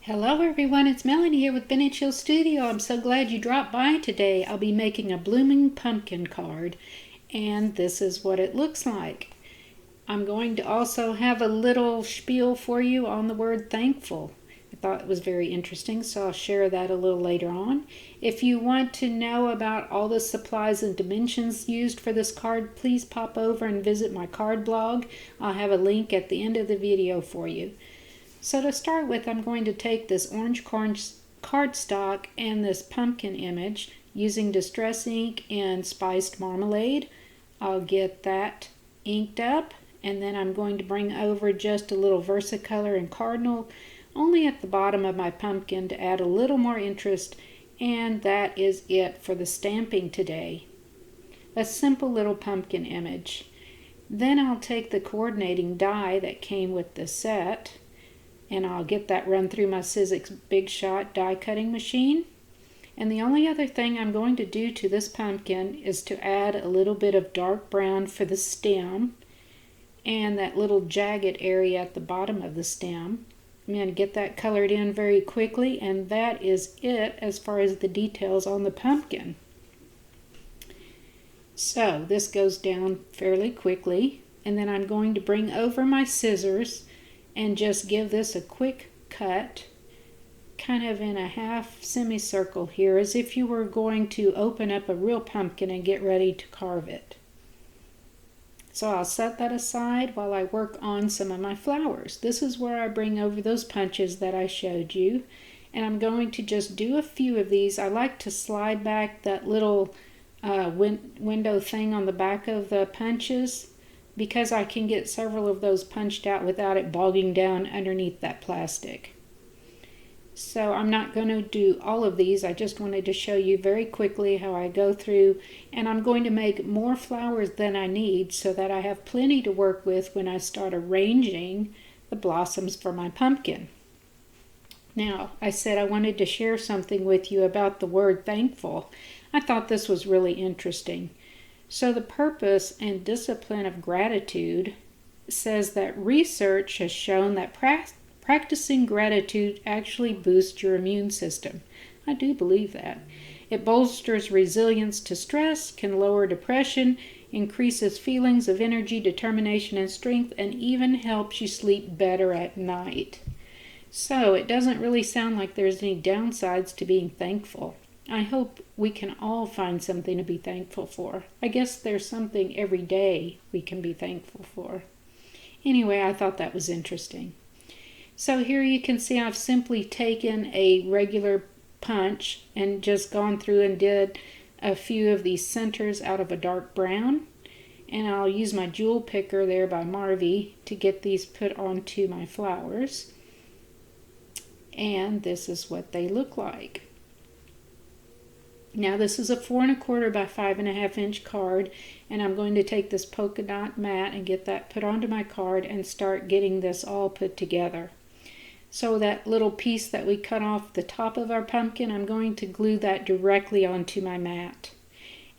Hello everyone, it's Melanie here with Vintage Hill Studio. I'm so glad you dropped by today. I'll be making a blooming pumpkin card, and this is what it looks like. I'm going to also have a little spiel for you on the word thankful. I thought it was very interesting, so I'll share that a little later on. If you want to know about all the supplies and dimensions used for this card, please pop over and visit my card blog. I'll have a link at the end of the video for you. So to start with, I'm going to take this orange cardstock and this pumpkin image using Distress ink and spiced marmalade. I'll get that inked up, and then I'm going to bring over just a little Versacolor and Cardinal only at the bottom of my pumpkin to add a little more interest, and that is it for the stamping today. A simple little pumpkin image. Then I'll take the coordinating die that came with the set, and I'll get that run through my Sizzix Big Shot die cutting machine. And the only other thing I'm going to do to this pumpkin is to add a little bit of dark brown for the stem and that little jagged area at the bottom of the stem. I'm going to get that colored in very quickly, and that is it as far as the details on the pumpkin. So this goes down fairly quickly, and then I'm going to bring over my scissors and just give this a quick cut, kind of in a half semicircle here, as if you were going to open up a real pumpkin and get ready to carve it. So I'll set that aside while I work on some of my flowers. This is where I bring over those punches that I showed you, and I'm going to just do a few of these. I like to slide back that little window thing on the back of the punches, because I can get several of those punched out without it bogging down underneath that plastic. So I'm not going to do all of these. I just wanted to show you very quickly how I go through, and I'm going to make more flowers than I need so that I have plenty to work with when I start arranging the blossoms for my pumpkin. Now, I said I wanted to share something with you about the word thankful. I thought this was really interesting. So the purpose and discipline of gratitude says that research has shown that practicing gratitude actually boosts your immune system. I do believe that. It bolsters resilience to stress, can lower depression, increases feelings of energy, determination, and strength, and even helps you sleep better at night. So it doesn't really sound like there's any downsides to being thankful. I hope we can all find something to be thankful for. I guess there's something every day we can be thankful for. Anyway, I thought that was interesting. So here you can see I've simply taken a regular punch and just gone through and did a few of these centers out of a dark brown. And I'll use my jewel picker there by Marvy to get these put onto my flowers. And this is what they look like. Now this is a 4 1/4 by 5 1/2 inch card, and I'm going to take this polka dot mat and get that put onto my card and start getting this all put together. So that little piece that we cut off the top of our pumpkin, I'm going to glue that directly onto my mat.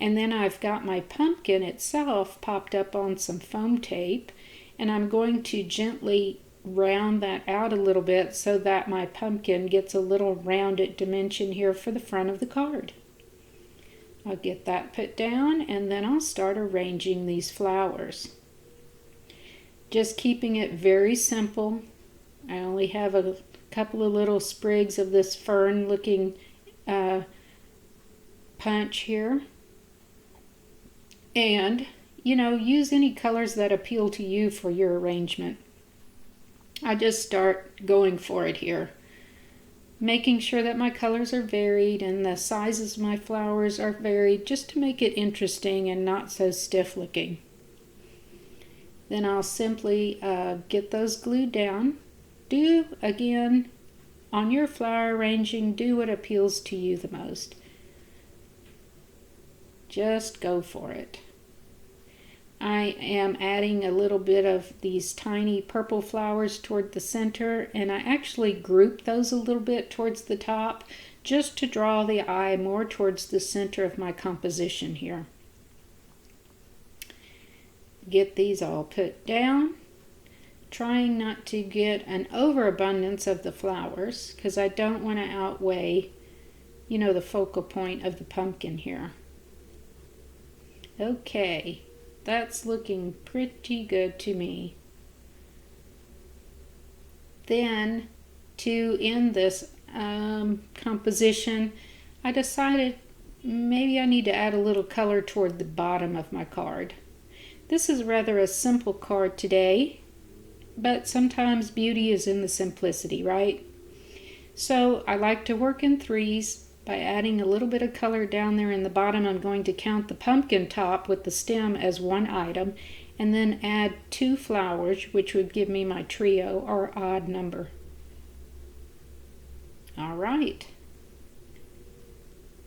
And then I've got my pumpkin itself popped up on some foam tape, and I'm going to gently round that out a little bit so that my pumpkin gets a little rounded dimension here for the front of the card. I'll get that put down, and then I'll start arranging these flowers. Just keeping it very simple. I only have a couple of little sprigs of this fern looking punch here. And, use any colors that appeal to you for your arrangement. I just start going for it here, making sure that my colors are varied and the sizes of my flowers are varied, just to make it interesting and not so stiff looking. Then I'll simply get those glued down. Do, again, on your flower arranging, do what appeals to you the most. Just go for it. I am adding a little bit of these tiny purple flowers toward the center, and I actually group those a little bit towards the top just to draw the eye more towards the center of my composition here. Get these all put down. trying not to get an overabundance of the flowers because I don't want to outweigh, the focal point of the pumpkin here. Okay, that's looking pretty good to me. Then, to end this composition, I decided maybe I need to add a little color toward the bottom of my card. This is rather a simple card today, but sometimes beauty is in the simplicity, right? So I like to work in threes. By adding a little bit of color down there in the bottom, I'm going to count the pumpkin top with the stem as one item, and then add 2 flowers, which would give me my trio or odd number. All right.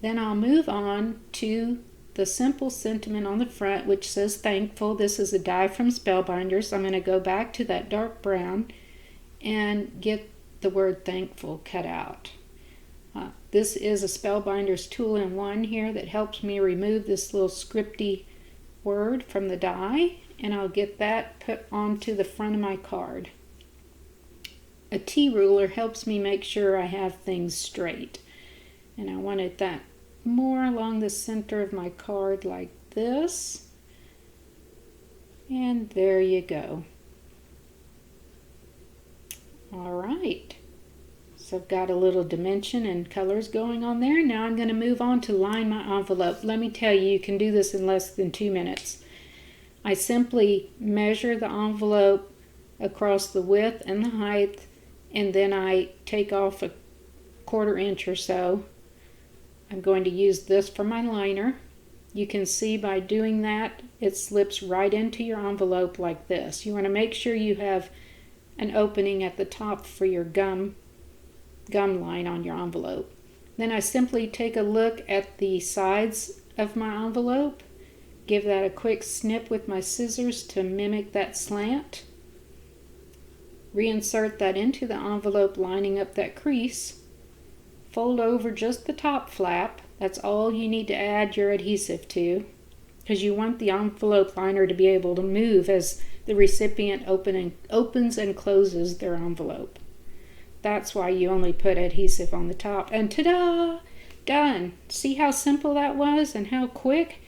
Then I'll move on to the simple sentiment on the front, which says thankful. This is a die from Spellbinders. I'm going to go back to that dark brown and get the word thankful cut out. This is a Spellbinders tool-in-one here that helps me remove this little scripty word from the die, and I'll get that put onto the front of my card. A T-ruler helps me make sure I have things straight, and I wanted that more along the center of my card like this, and there you go. All right. So I've got a little dimension and colors going on there. Now I'm going to move on to line my envelope. Let me tell you, you can do this in less than 2 minutes. I simply measure the envelope across the width and the height, and then I take off a 1/4 inch or so. I'm going to use this for my liner. You can see by doing that, it slips right into your envelope like this. You want to make sure you have an opening at the top for your gum line on your envelope. Then I simply take a look at the sides of my envelope, give that a quick snip with my scissors to mimic that slant, reinsert that into the envelope lining up that crease, fold over just the top flap. That's all you need to add your adhesive to, because you want the envelope liner to be able to move as the recipient opens and closes their envelope. That's why you only put adhesive on the top. And ta-da! Done. See how simple that was and how quick?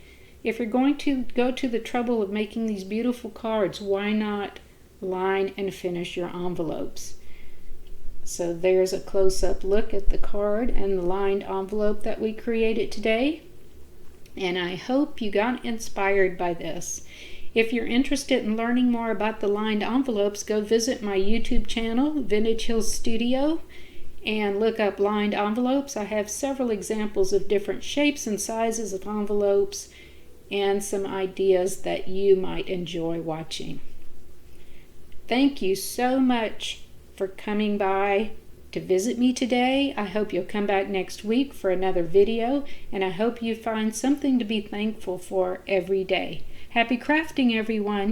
If you're going to go to the trouble of making these beautiful cards, why not line and finish your envelopes? So there's a close-up look at the card and the lined envelope that we created today. And I hope you got inspired by this. If you're interested in learning more about the lined envelopes, go visit my YouTube channel, Vintage Hills Studio, and look up lined envelopes. I have several examples of different shapes and sizes of envelopes and some ideas that you might enjoy watching. Thank you so much for coming by to visit me today. I hope you'll come back next week for another video, and I hope you find something to be thankful for every day. Happy crafting, everyone!